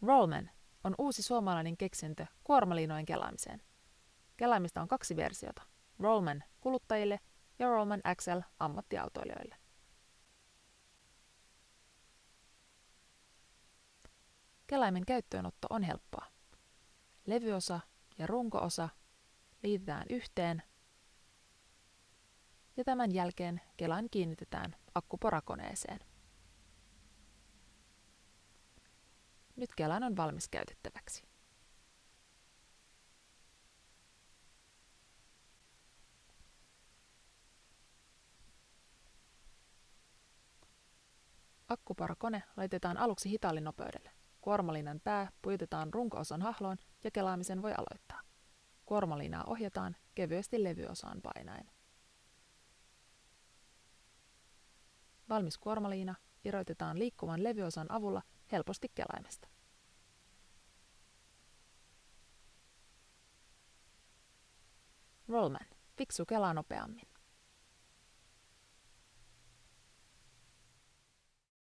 Rollman on uusi suomalainen keksintö kuormaliinojen kelaamiseen. Kelaimista on 2 versiota, Rollman kuluttajille ja Rollman XL ammattiautoilijoille. Kelaimen käyttöönotto on helppoa. Levyosa ja runko-osa liitetään yhteen ja tämän jälkeen kelain kiinnitetään akkuporakoneeseen. Nyt kelain on valmis käytettäväksi. Akkuporakone laitetaan aluksi hitaalle nopeudelle. Kuormaliinan pää pujutetaan runko-osan hahloon ja kelaamisen voi aloittaa. Kuormaliinaa ohjataan kevyesti levyosaan painaen. Valmis kuormaliina irrotetaan liikkuvan levyosan avulla helposti kelaimesta. Rollman. Fiksu kelaa nopeammin.